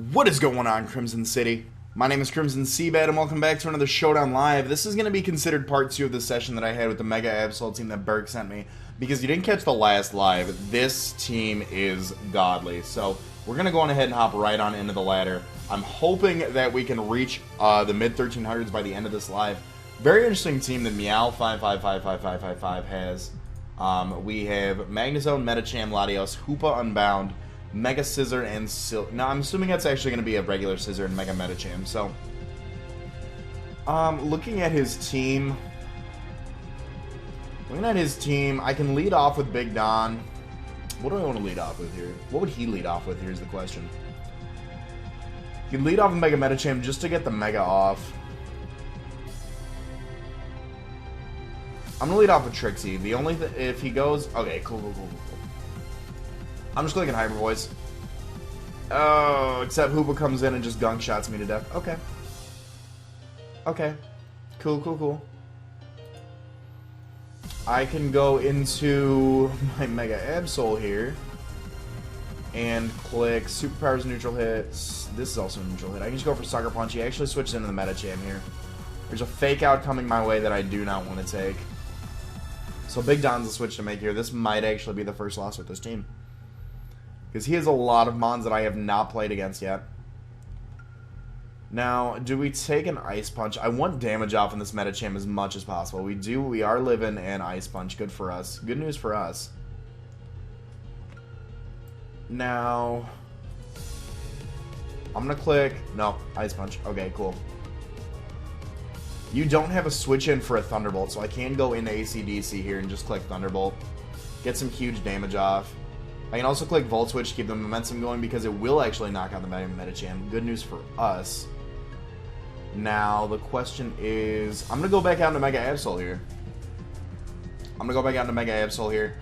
What is going on, Crimson City? My name is Crimson Seabed, and welcome back to another Showdown Live. This is going to be considered part 2 of the session that I had with the Mega Absol team that Burke sent me. Because you didn't catch the last live, this team is godly. So, we're going to go on ahead and hop right on into the ladder. I'm hoping that we can reach the mid-1300s by the end of this live. Very interesting team that Meow55555555 has. We have Magnezone, Medicham, Latios, Hoopa Unbound, Mega Scizor, and Now, I'm assuming that's actually going to be a regular Scizor and Mega Medicham. So, looking at his team, I can lead off with Big Don. What do I want to lead off with here? What would he lead off with? Here's the question. You can lead off with Mega Medicham just to get the Mega off. I'm going to lead off with Trixie. The only if he goes... Okay, cool. I'm just clicking Hyper Voice. Oh, except Hoopa comes in and just gunk shots me to death. Okay. Okay. Cool. I can go into my Mega Absol here and click Superpowers neutral hits. This is also a neutral hit. I can just go for Sucker Punch. He actually switches into the Medicham here. There's a Fake Out coming my way that I do not want to take. So Big Don's a switch to make here. This might actually be the first loss with this team. Because he has a lot of Mons that I have not played against yet. Now, do we take an Ice Punch? I want damage off in this Medicham as much as possible. We do. We are living an Ice Punch. Good for us. Good news for us. Now, I'm going to click... No, Ice Punch. Okay, cool. You don't have a switch in for a Thunderbolt, so I can go into AC/DC here and just click Thunderbolt. Get some huge damage off. I can also click Volt Switch to keep the momentum going because it will actually knock out the Medicham. Good news for us. Now, the question is... I'm going to go back out into Mega Absol here.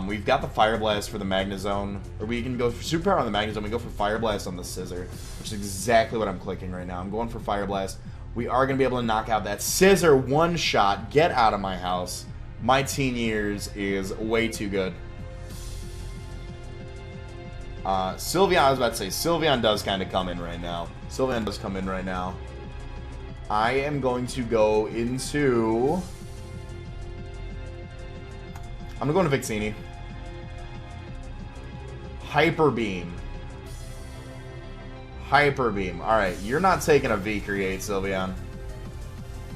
We've got the Fire Blast for the Magnezone. Or we can go for Superpower on the Magnezone. We go for Fire Blast on the Scizor, which is exactly what I'm clicking right now. I'm going for Fire Blast. We are going to be able to knock out that Scizor one shot. Get out of my house. My teen years is way too good. Sylveon, I was about to say, Sylveon does kind of come in right now. I am going to go into... I'm going to go into Victini. Hyper Beam. Alright, you're not taking a V-Create, Sylveon.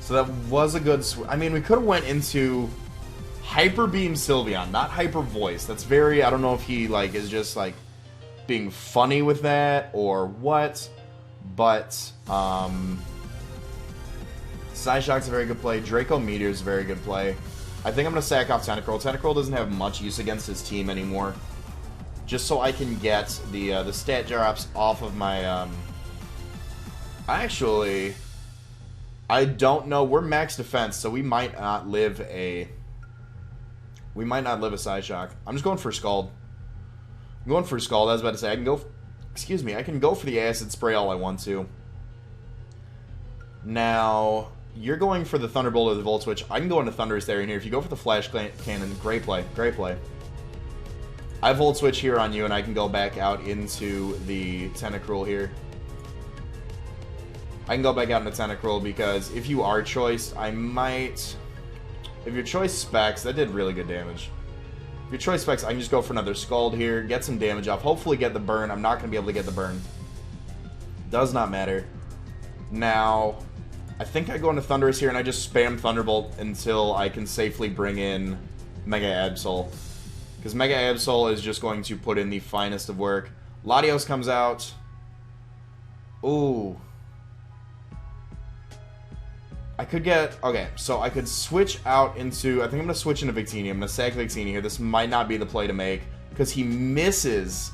So that was a good... I mean, we could have went into Hyper Beam Sylveon, not Hyper Voice. That's very... I don't know if he, like, is just, like... being funny with that or what, but Psyshock's a very good play. Draco Meteor's a very good play. I think I'm going to sack off Tentacruel. Tentacruel doesn't have much use against his team anymore, just so I can get the stat drops off of my actually, I don't know. We're max defense, so we might not live a Psyshock. I'm just going for Scald. I was about to say, I can go for the Acid Spray all I want to. Now, you're going for the Thunderbolt or the Volt Switch. I can go into Thunderous there and here. If you go for the Flash Cannon, great play. I Volt Switch here on you, and I can go back out into the Tentacruel here. I can go back out into Tentacruel because if you are choiced, I might... If your choice specs, that did really good damage. If your choice specs, I can just go for another Scald here, get some damage off, hopefully get the burn. I'm not going to be able to get the burn. Does not matter. Now, I think I go into Thunderous here and I just spam Thunderbolt until I can safely bring in Mega Absol. Because Mega Absol is just going to put in the finest of work. Latios comes out. Ooh. I could get... Okay, so I could switch out into... I think I'm going to switch into Victini. I'm going to sack Victini here. This might not be the play to make, because he misses.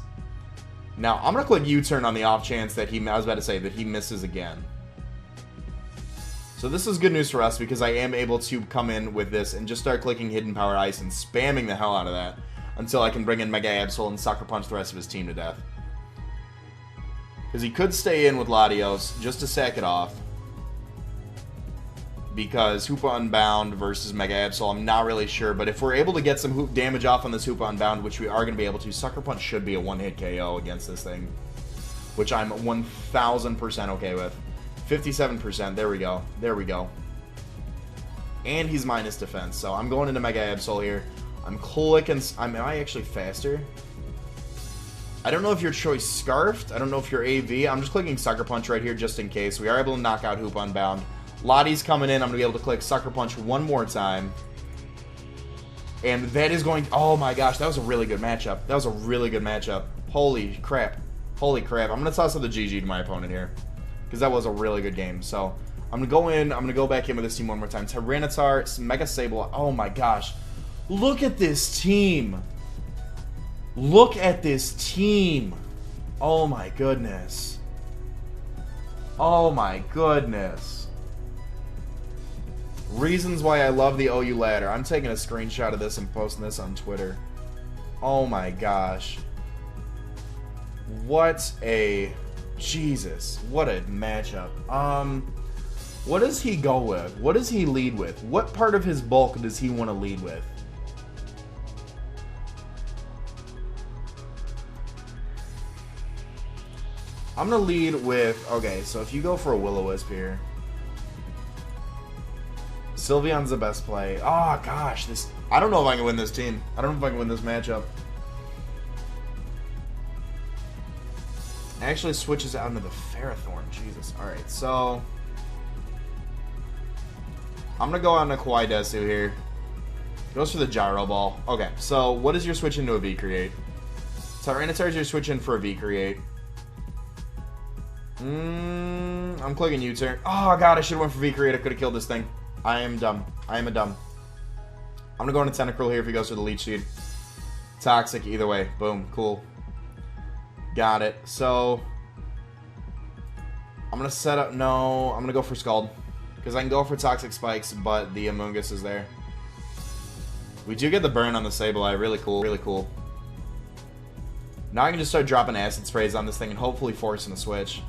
Now, I'm going to click U-turn on the off chance that he... I was about to say that he misses again. So this is good news for us, because I am able to come in with this and just start clicking Hidden Power Ice and spamming the hell out of that until I can bring in Mega Absol and Sucker Punch the rest of his team to death. Because he could stay in with Latios just to sack it off. Because Hoopa Unbound versus Mega Absol, I'm not really sure. But if we're able to get some damage off on this Hoopa Unbound, which we are going to be able to, Sucker Punch should be a one-hit KO against this thing. which I'm 1,000% okay with. 57%. There we go. There we go. And he's minus defense, so I'm going into Mega Absol here. I'm clicking... Am I actually faster? I don't know if your choice Scarfed. I don't know if you're AV. I'm just clicking Sucker Punch right here just in case. We are able to knock out Hoop Unbound. Lottie's coming in. I'm going to be able to click Sucker Punch one more time. And that is going... Oh my gosh, that was a really good matchup. That was a really good matchup. Holy crap. Holy crap. I'm going to toss up the GG to my opponent here. Because that was a really good game. So, I'm going to go in. I'm going to go back in with this team one more time. Tyranitar, Mega Sable. Oh my gosh. Look at this team. Look at this team. Oh my goodness. Oh my goodness. Reasons why I love the OU ladder. I'm taking a screenshot of this and posting this on Twitter. Oh my gosh. What a... Jesus. What a matchup. What does he go with? What does he lead with? What part of his bulk does he want to lead with? I'm going to lead with... Okay, so if you go for a Will-O-Wisp here... Sylveon's the best play. Oh, gosh. This... I don't know if I can win this team. I don't know if I can win this matchup. Actually switches out into the Ferrothorn. Jesus. Alright, so... I'm going to go on to Kawaii Desu here. Goes for the Gyro Ball. Okay, so what is your switch into a V-Create? Tyranitar is your switch in for a V-Create. I'm clicking U-turn. Oh, God, I should have went for V-Create. I could have killed this thing. I am dumb. I am a dumb. I'm going to go into Tentacruel here if he goes for the Leech Seed. Toxic, either way. Boom. Cool. Got it. So, I'm going to set up... No, I'm going to go for Scald. Because I can go for Toxic Spikes, but the Amoonguss is there. We do get the burn on the Sableye. Really cool. Really cool. Now I can just start dropping Acid Sprays on this thing and hopefully forcing a switch.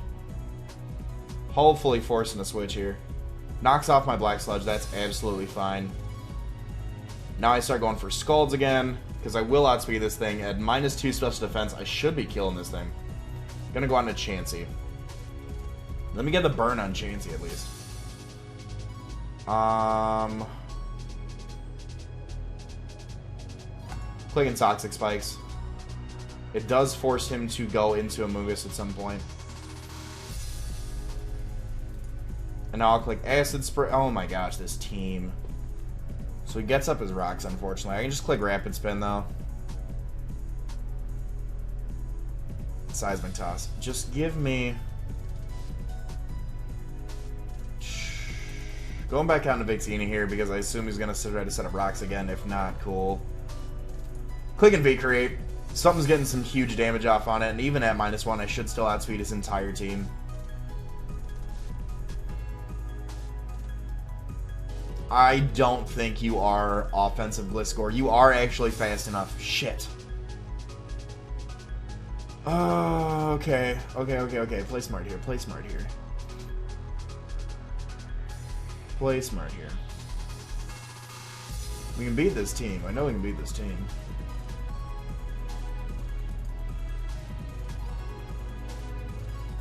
Hopefully forcing a switch here. Knocks off my Black Sludge. That's absolutely fine. Now I start going for Scalds again, because I will outspeed this thing. At -2 special defense, I should be killing this thing. Gonna go on to Chansey. Let me get the burn on Chansey at least. Clicking Toxic Spikes. It does force him to go into Amoonguss at some point. And now I'll click Acid Spray. Oh my gosh, this team. So he gets up his rocks, unfortunately. I can just click Rapid Spin, though. Seismic Toss. Just give me... Going back out into Victini here, because I assume he's going to try to set up rocks again. If not, cool. Clicking V-Create. Something's getting some huge damage off on it, and even at -1, I should still outspeed his entire team. I don't think you are offensive Gliscor. You are actually fast enough. Shit. Oh, okay. Okay. Play smart here. Play smart here. Play smart here. We can beat this team. I know we can beat this team.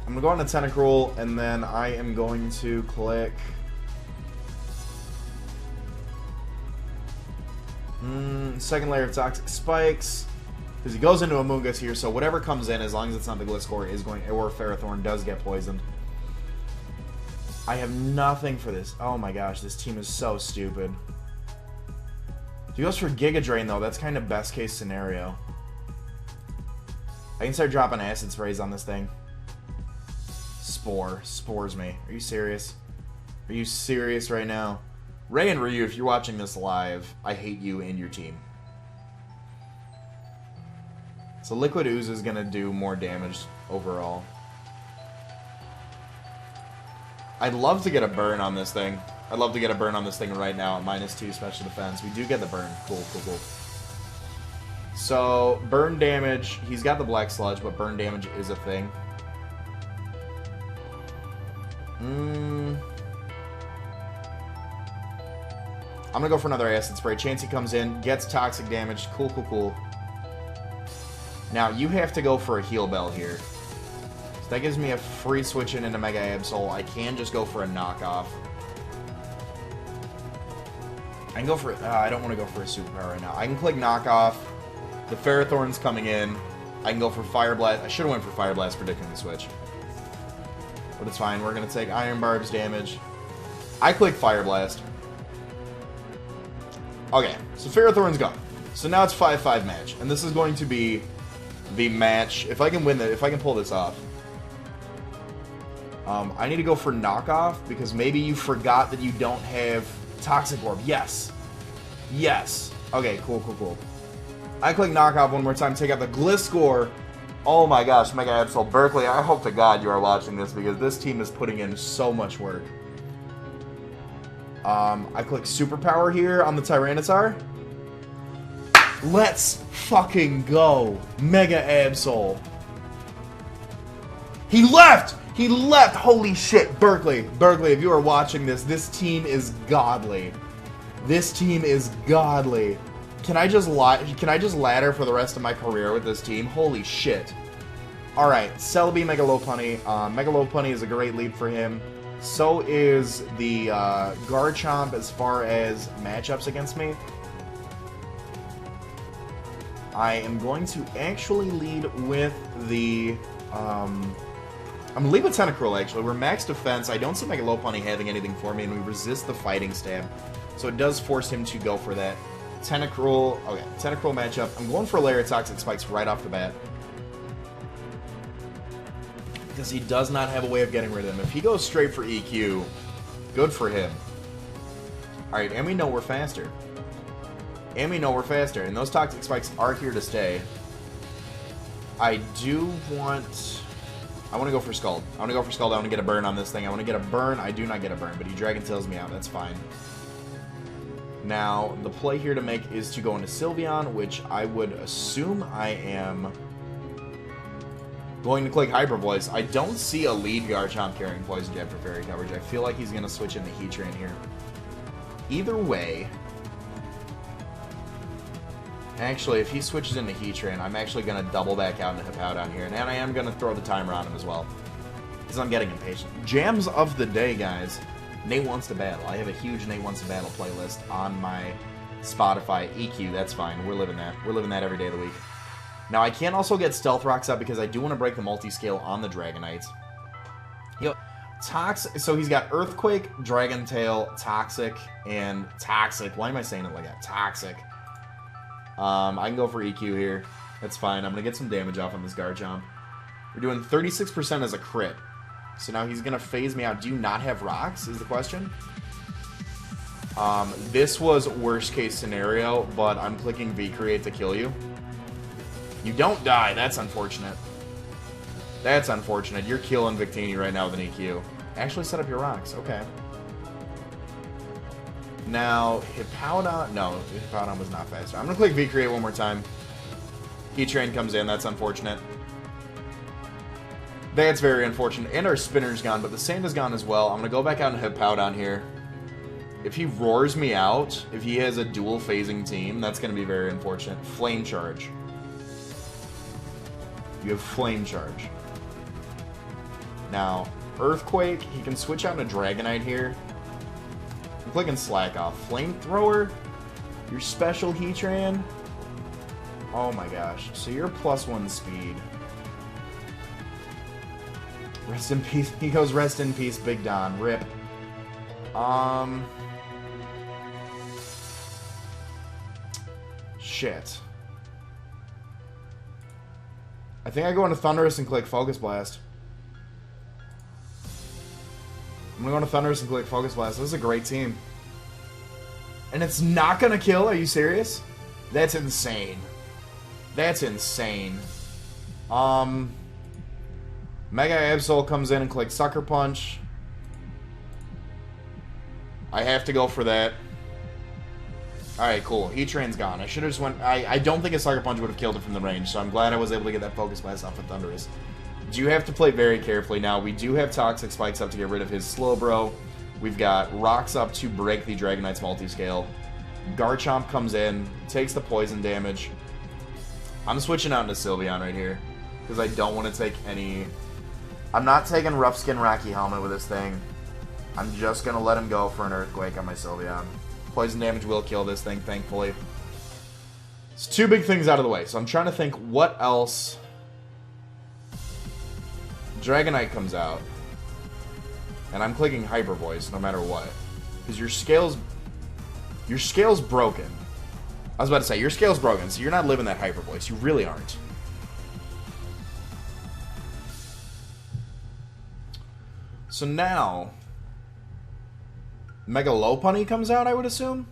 I'm going to go on to Tentacruel, and then I am going to click... second layer of Toxic Spikes. Because he goes into Amoonguss here, so whatever comes in, as long as it's not the Gliscor, is going... Or Ferrothorn does get poisoned. I have nothing for this. Oh my gosh, this team is so stupid. If he goes for Giga Drain, though, that's kind of best case scenario. I can start dropping Acid Sprays on this thing. Spore. Spores me. Are you serious? Are you serious right now? Ray and Ryu, if you're watching this live, I hate you and your team. So Liquid Ooze is going to do more damage overall. I'd love to get a burn on this thing. I'd love to get a burn on this thing right now at -2 special defense. We do get the burn. Cool. So, burn damage. He's got the Black Sludge, but burn damage is a thing. I'm going to go for another Acid Spray. Chansey comes in, gets toxic damage. Cool. Now, you have to go for a Heal Bell here. So that gives me a free switch into Mega Absol. I can just go for a knockoff. I can go for... I don't want to go for a superpower right now. I can click knockoff. The Ferrothorn's coming in. I can go for Fire Blast. I should have went for Fire Blast predicting the switch. But it's fine. We're going to take Iron Barb's damage. I click Fire Blast. Okay, so Ferrothorn's gone. So now it's 5-5 match. And this is going to be the match. If I can win if I can pull this off. I need to go for knockoff because maybe you forgot that you don't have Toxic Orb. Yes. Yes. Okay, cool, cool, cool. I click knockoff one more time, take out the Gliscor. Oh my gosh, Mega Absol. Berkeley, I hope to God you are watching this because this team is putting in so much work. I click Superpower here on the Tyranitar. Let's fucking go. Mega Absol. He left! He left! Holy shit, Berkeley. Berkeley, if you are watching this, this team is godly. This team is godly. Can I just ladder for the rest of my career with this team? Holy shit. Alright, Celebi, Mega Lopunny. Mega Lopunny is a great leap for him. So is the Garchomp as far as matchups against me. I am going to actually lead with the... I'm going to lead with Tentacruel, actually. We're max defense. I don't see Mega Lopunny having anything for me, and we resist the Fighting Stab. So it does force him to go for that. Tentacruel. Okay, Tentacruel matchup. I'm going for Layer Toxic Spikes right off the bat. Because he does not have a way of getting rid of him. If he goes straight for EQ, good for him. Alright, and we know we're faster. And we know we're faster. And those Toxic Spikes are here to stay. I do want... I want to go for Scald. I want to go for Scald. I want to get a burn on this thing. I want to get a burn. I do not get a burn, but he Dragon Tails me out. That's fine. Now, the play here to make is to go into Sylveon, which I would assume I am going to click Hyper Voice. I don't see a lead Garchomp carrying Poison Jab for Fairy coverage. I feel like he's going to switch into Heatran here. Either way... Actually, if he switches into Heatran, I'm actually going to double back out into Hippowdon here. And I am going to throw the timer on him as well. Because I'm getting impatient. Jams of the day, guys. Nate Wants to Battle. I have a huge Nate Wants to Battle playlist on my Spotify. EQ, that's fine. We're living that. We're living that every day of the week. Now, I can also get Stealth Rocks up because I do want to break the multi-scale on the Dragonite. So he's got Earthquake, Dragon Tail, Toxic, and Toxic. Why am I saying it like that? Toxic. I can go for EQ here. That's fine. I'm going to get some damage off on this Garchomp. We're doing 36% as a crit. So now he's going to phase me out. Do you not have rocks, is the question? This was worst case scenario, but I'm clicking V-Create to kill you. You don't die. That's unfortunate. That's unfortunate. You're killing Victini right now with an EQ. Actually set up your rocks. Okay. Now, Hippowdon... No, Hippowdon was not faster. I'm going to click V-Create one more time. Heatran comes in. That's unfortunate. That's very unfortunate. And our Spinner's gone, but the Sand is gone as well. I'm going to go back out into Hippowdon here. If he roars me out, if he has a dual phasing team, that's going to be very unfortunate. Flame Charge. You have Flame Charge. Now, Earthquake. He can switch out into Dragonite here. I'm clicking Slack off. Flamethrower. Your special Heatran. Oh my gosh. So you're +1 speed. Rest in peace. He goes rest in peace, Big Don. Rip. Shit. I think I go into Thundurus and click Focus Blast. I'm gonna go into Thundurus and click Focus Blast. This is a great team. And it's not gonna kill? Are you serious? That's insane. That's insane. Mega Absol comes in and clicks Sucker Punch. I have to go for that. Alright, cool. Heatran's gone. I should have just went... I don't think a Sucker Punch would have killed it from the range, so I'm glad I was able to get that Focus Blast off of Thundurus. Do have to play very carefully now. We do have Toxic Spikes up to get rid of his Slowbro. We've got Rocks up to break the Dragonite's multi-scale. Garchomp comes in, takes the poison damage. I'm switching out into Sylveon right here, because I don't want to take any I'm not taking Rough Skin Rocky Helmet with this thing. I'm just going to let him go for an Earthquake on my Sylveon. Poison damage will kill this thing, thankfully. It's two big things out of the way, so I'm trying to think what else. Dragonite comes out. And I'm clicking Hyper Voice no matter what. Because your scale's broken. I was about to say, your scale's broken, so you're not living that Hyper Voice. You really aren't. So now, Mega Lopunny comes out, I would assume?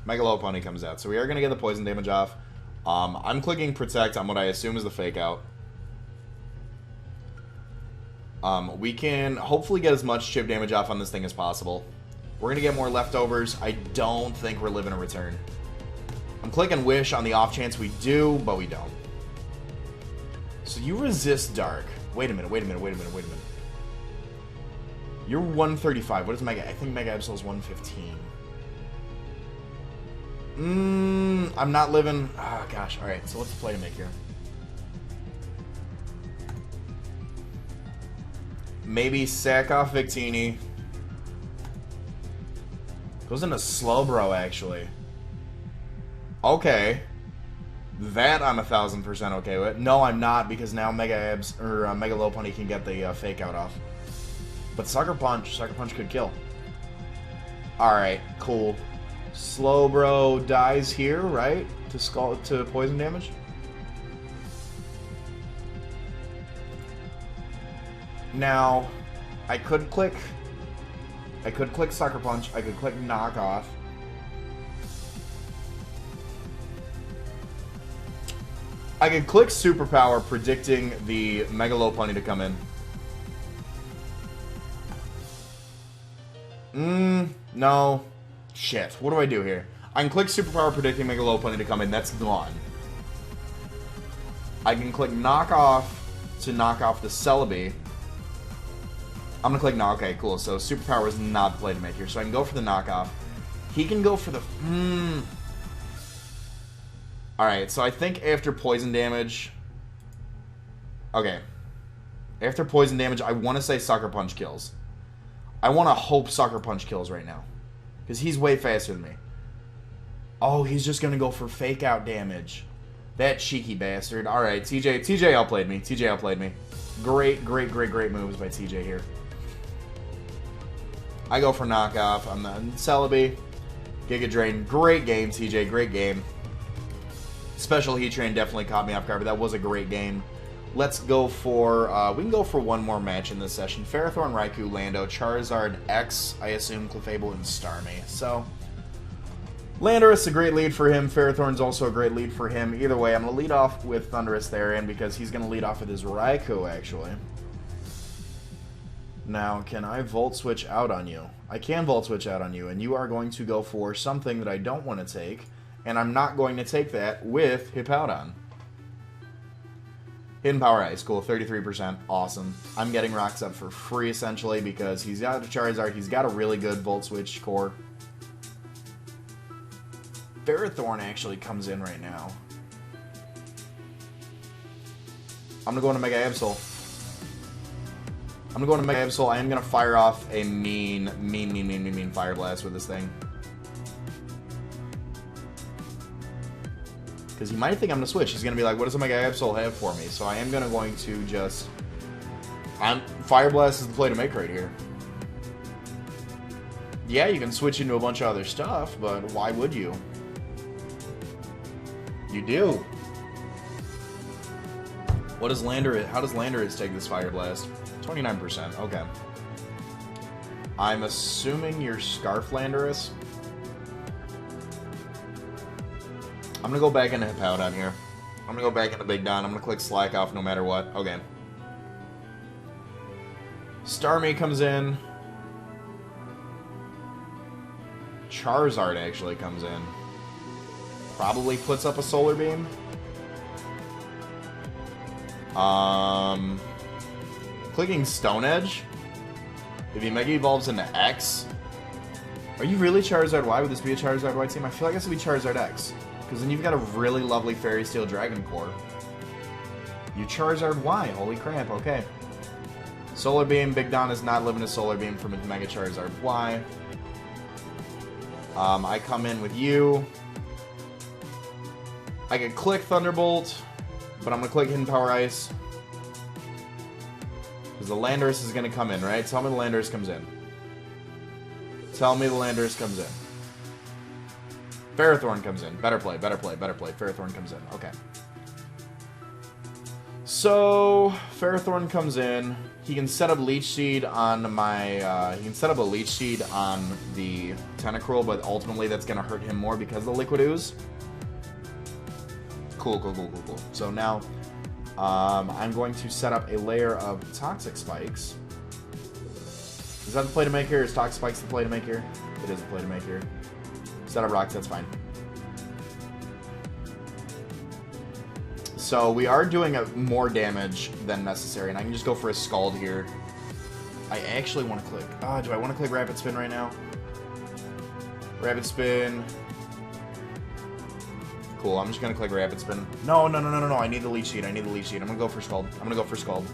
Mega Lopunny comes out. So we are going to get the poison damage off. I'm clicking Protect on what I assume is the Fake Out. We can hopefully get as much chip damage off on this thing as possible. We're going to get more leftovers. I don't think we're living a return. I'm clicking Wish on the off chance we do, but we don't. So you resist Dark. Wait a minute. You're 135. What is Mega? I think Mega Absol is 115. I'm not living... Oh, gosh. Alright, so what's the play to make here? Maybe sack off Victini. Goes into Slowbro, actually. Okay. That I'm 1000% okay with. No, I'm not, because now Mega Lopunny can get the Fake Out off. But Sucker Punch could kill. Alright, cool. Slowbro dies here, right? To poison damage? Now, I could click Sucker Punch, I could click Knock Off. I could click Superpower, predicting the Mega Lopunny to come in. No. Shit, what do I do here? I can click Superpower, predicting Mega Lopunny to come in, that's gone. I can click Knock Off to knock off the Celebi. I'm gonna click Knock. Okay, cool. So Superpower is not the play to make here. So I can go for the knockoff. He can go for the... Alright, so I think after poison damage... Okay. After poison damage, I want to say Sucker Punch kills. I want to hope Sucker Punch kills right now. Because he's way faster than me. Oh, he's just gonna go for Fake Out damage. That cheeky bastard. Alright, TJ outplayed me. TJ outplayed me. Great moves by TJ here. I go for knockoff on the Celebi. Giga Drain. Great game, TJ. Great game. Special Heat Train definitely caught me off guard, but that was a great game. Let's go for... we can go for one more match in this session. Ferrothorn, Raikou, Lando, Charizard, X, I assume, Clefable, and Starmie. So, Landorus, a great lead for him. Ferrothorn's also a great lead for him. Either way, I'm going to lead off with Thundurus Therian because he's going to lead off with his Raikou, actually. Now, can I Volt Switch out on you? I can Volt Switch out on you, and you are going to go for something that I don't want to take, and I'm not going to take that with Hippowdon. Hidden Power Ice, cool, 33%, awesome. I'm getting Rocks up for free, essentially, because he's got a Charizard, he's got a really good Volt Switch core. Ferrothorn actually comes in right now. I'm going to go into Mega Absol. I'm going to go into Mega Absol. I am going to fire off a mean Fire Blast with this thing. Because he might think I'm going to switch. He's going to be like, what does a Mega Absol have for me? So I am going to just... Fire Blast is the play to make right here. Yeah, you can switch into a bunch of other stuff, but why would you? You do. What does Landorus... How does Landorus take this Fire Blast? 29%, okay. I'm assuming you're Scarf Landorus. I'm gonna go back into Hippowdon here. I'm gonna go back into Big Don. I'm gonna click Slack Off no matter what. Okay. Starmie comes in. Charizard actually comes in. Probably puts up a Solar Beam. Clicking Stone Edge. If he Mega Evolves into X. Are you really Charizard Y? Would this be a Charizard Y team? I feel like this would be Charizard X. Because then you've got a really lovely Fairy Steel Dragon Core. You Charizard Y. Holy crap, okay. Solar Beam. Big Don is not living a Solar Beam from his Mega Charizard Y. I come in with you. I could click Thunderbolt, but I'm going to click Hidden Power Ice. Because the Landorus is going to come in, right? Tell me the Landorus comes in. Tell me the Landorus comes in. Ferrothorn comes in. Better play, better play, better play. Ferrothorn comes in. Okay. So, Ferrothorn comes in. He can set up Leech Seed on my... he can set up a Leech Seed on the Tentacruel, but ultimately that's going to hurt him more because of the Liquid Ooze. Cool, cool, cool, cool, cool. So now, I'm going to set up a layer of Toxic Spikes. Is that the play to make here? Is Toxic Spikes the play to make here? It is the play to make here. Set up Rocks, that's fine. So we are doing more damage than necessary, and I can just go for a Scald here. I actually want to click... do I want to click Rapid Spin right now? Rapid Spin... Cool, I'm just going to click Rapid Spin. No, no, no, no, no, no, I need the Leech Seed, I need the Leech Seed. I'm going to go for Scald. I'm going to go for Scald.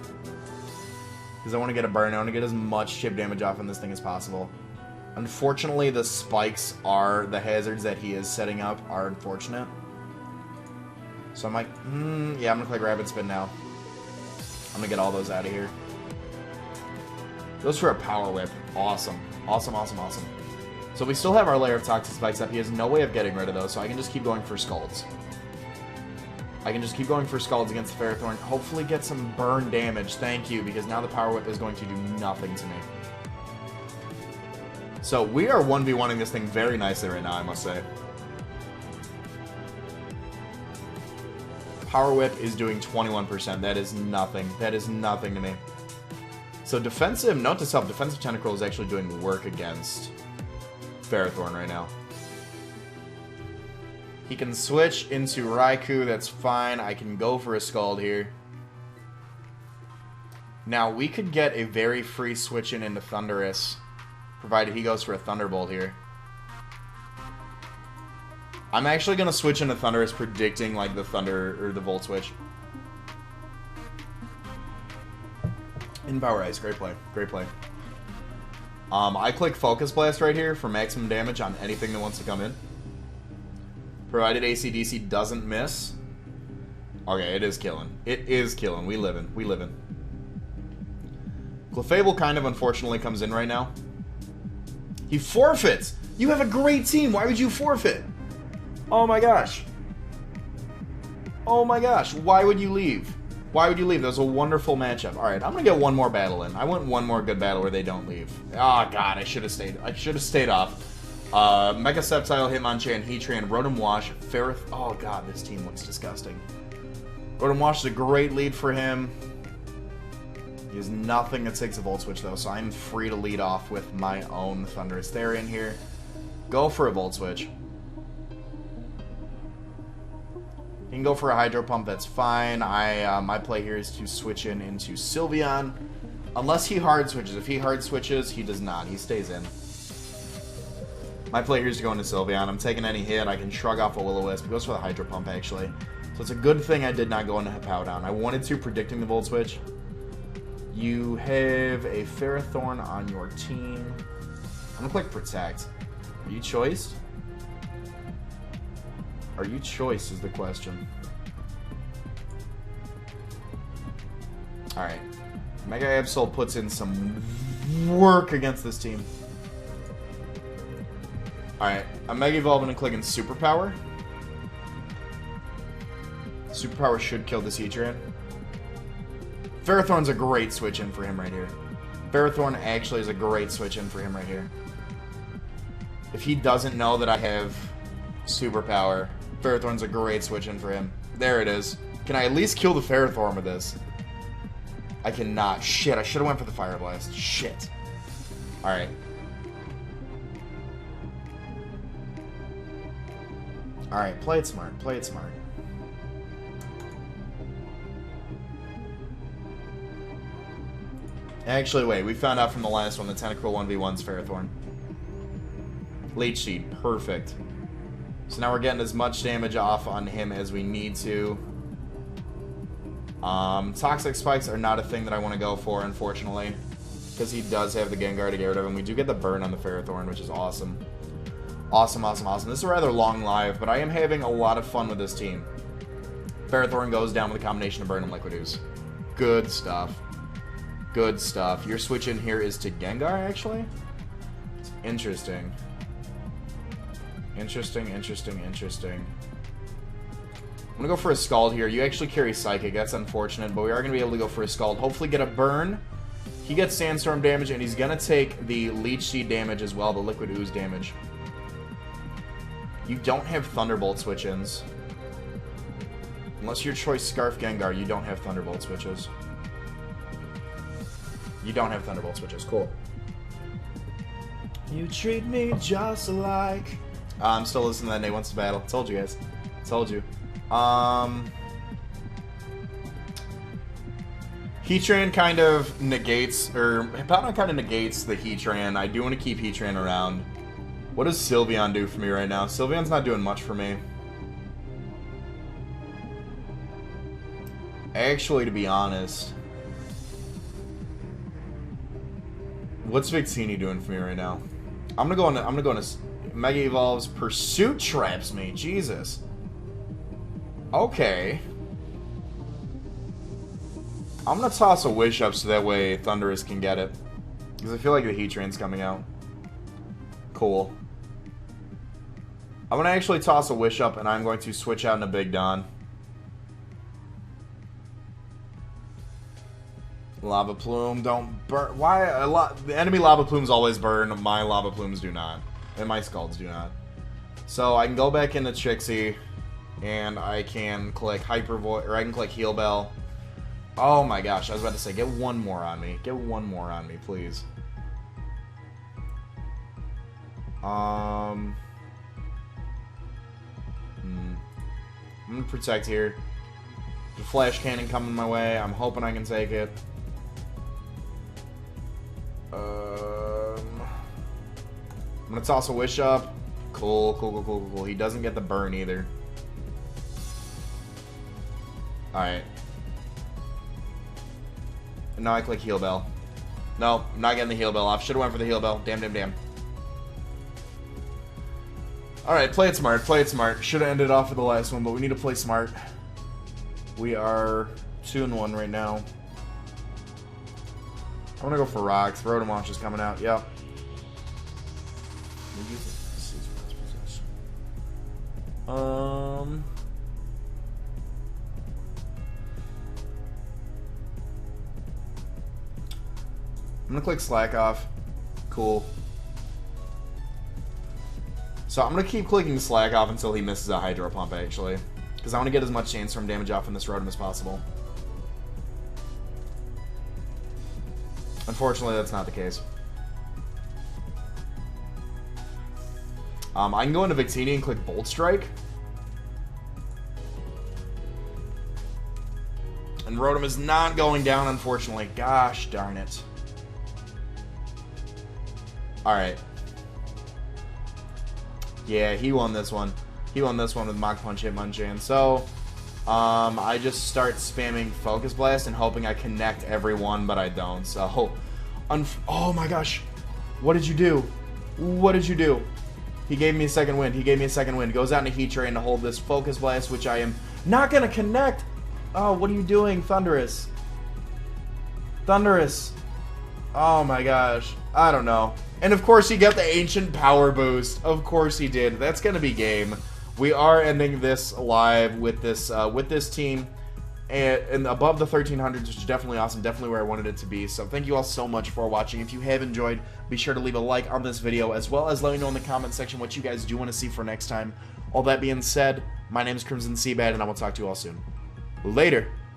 Because I want to get a burn, I want to get as much chip damage off on this thing as possible. Unfortunately, the spikes are the hazards that he is setting up are unfortunate. So I'm like, yeah, I'm going to click Rapid Spin now. I'm going to get all those out of here. Goes for a Power Whip. Awesome. Awesome, awesome, awesome. So we still have our layer of Toxic Spikes up. He has no way of getting rid of those, so I can just keep going for Scalds. I can just keep going for Scalds against the Ferrothorn. Hopefully get some burn damage. Thank you, because now the Power Whip is going to do nothing to me. So we are 1v1ing this thing very nicely right now, I must say. Power Whip is doing 21%. That is nothing. That is nothing to me. So defensive, note to self, defensive Tentacruel is actually doing work against Ferrothorn right now. He can switch into Raikou, that's fine. I can go for a Scald here. Now, we could get a very free switch in into Thundurus, provided he goes for a Thunderbolt here. I'm actually going to switch into Thundurus, predicting like the Thunder or the Volt Switch. In Power Ice, great play, great play. I click Focus Blast right here for maximum damage on anything that wants to come in. Provided AC/DC doesn't miss. Okay, it is killing. It is killing. We livin'. We livin'. Clefable kind of unfortunately comes in right now. He forfeits! You have a great team! Why would you forfeit? Oh my gosh. Oh my gosh. Why would you leave? Why would you leave? That was a wonderful matchup. Alright, I'm gonna get one more battle in. I want one more good battle where they don't leave. Oh god, I should have stayed. I should have stayed off. Mega Sceptile, Hitmonchan, Heatran, Rotom Wash, Ferroth. Oh god, this team looks disgusting. Rotom Wash is a great lead for him. He has nothing that takes a Volt Switch though, so I'm free to lead off with my own Thundurus Therian here. Go for a Volt Switch. He can go for a Hydro Pump, that's fine. My play here is to switch into Sylveon. Unless he hard switches. If he hard switches, he does not. He stays in. My play here is to go into Sylveon. I'm taking any hit. I can shrug off a Will-O-Wisp. He goes for the Hydro Pump, actually. So it's a good thing I did not go into Hippowdon. I wanted to, predicting the Volt Switch. You have a Ferrothorn on your team. I'm going to click Protect. Are you choiced? Are you choice is the question. Alright. Mega Absol puts in some work against this team. Alright. I'm Mega Evolving and clicking Superpower. Superpower should kill this Heatran. Ferrothorn's a great switch in for him right here. Ferrothorn actually is a great switch in for him right here. If he doesn't know that I have Superpower, Ferrothorn's a great switch in for him. There it is. Can I at least kill the Ferrothorn with this? I cannot. Shit, I should have went for the Fire Blast. Shit. Alright. Alright, play it smart. Play it smart. Actually, wait. We found out from the last one the Tentacruel 1v1's Ferrothorn. Leech Seed. Perfect. So now we're getting as much damage off on him as we need to. Toxic Spikes are not a thing that I want to go for, unfortunately. Because he does have the Gengar to get rid of him. We do get the burn on the Ferrothorn, which is awesome. Awesome, awesome, awesome. This is a rather long live, but I am having a lot of fun with this team. Ferrothorn goes down with a combination of Burn and Liquid Ooze. Good stuff. Good stuff. Your switch in here is to Gengar, actually? It's interesting. Interesting, interesting, interesting. I'm going to go for a Scald here. You actually carry Psychic. That's unfortunate, but we are going to be able to go for a Scald. Hopefully get a Burn. He gets Sandstorm damage, and he's going to take the Leech Seed damage as well, the Liquid Ooze damage. You don't have Thunderbolt switch-ins. Unless your choice Scarf Gengar, you don't have Thunderbolt switches. You don't have Thunderbolt switches. Cool. You treat me just like... I'm still listening to that Nate Wants to Battle. Told you guys. Told you. Heatran kind of negates, or Hippowdon kind of negates the Heatran. I do want to keep Heatran around. What does Sylveon do for me right now? Sylveon's not doing much for me. Actually, to be honest, what's Victini doing for me right now? I'm gonna go into Mega Evolves. Pursuit traps me. Jesus. Okay. I'm gonna toss a Wish Up so that way Thundurus can get it, because I feel like the Heatran's coming out. Cool. I'm gonna actually toss a Wish Up, and I'm going to switch out into Big Don. Lava Plume, don't burn. Why? The enemy Lava Plumes always burn. My Lava Plumes do not. And my Scalds do not. So I can go back into Trixie, and I can click Hyper Voice, or I can click Heal Bell. Oh my gosh, I was about to say, get one more on me. Get one more on me, please. I'm gonna protect here. The Flash Cannon coming my way. I'm hoping I can take it. I'm gonna toss a Wish Up. Cool, cool, cool, cool, cool. He doesn't get the burn either. Alright. And now I click Heal Bell. No, I'm not getting the Heal Bell off. Should've went for the Heal Bell. Damn, damn, damn. Alright, play it smart, play it smart. Should've ended off with the last one, but we need to play smart. We are 2-1 right now. I'm gonna go for Rocks. Rotom is coming out. Yep. I'm gonna click Slack Off. Cool. So I'm gonna keep clicking Slack Off until he misses a Hydro Pump, actually, because I want to get as much Sandstorm damage off in this Rotom as possible. Unfortunately, that's not the case. I can go into Victini and click Bolt Strike. And Rotom is not going down, unfortunately. Gosh darn it. Alright. Yeah, he won this one. He won this one with Mach Punch Hitmonchan. So, I just start spamming Focus Blast and hoping I connect everyone, but I don't. So, oh my gosh. What did you do? What did you do? He gave me a second wind. He gave me a second wind. Goes out into Heatran to hold this Focus Blast, which I am not going to connect. Oh, what are you doing, Thundurus? Thundurus. Oh my gosh. I don't know. And of course he got the Ancient Power Boost. Of course he did. That's going to be game. We are ending this live with this team. And above the 1300s, which is definitely awesome, definitely where I wanted it to be. So thank you all so much for watching. If you have enjoyed, be sure to leave a like on this video, as well as let me know in the comment section what you guys do want to see for next time. All that being said, my name is Crimson Seabad, and I will talk to you all soon. Later.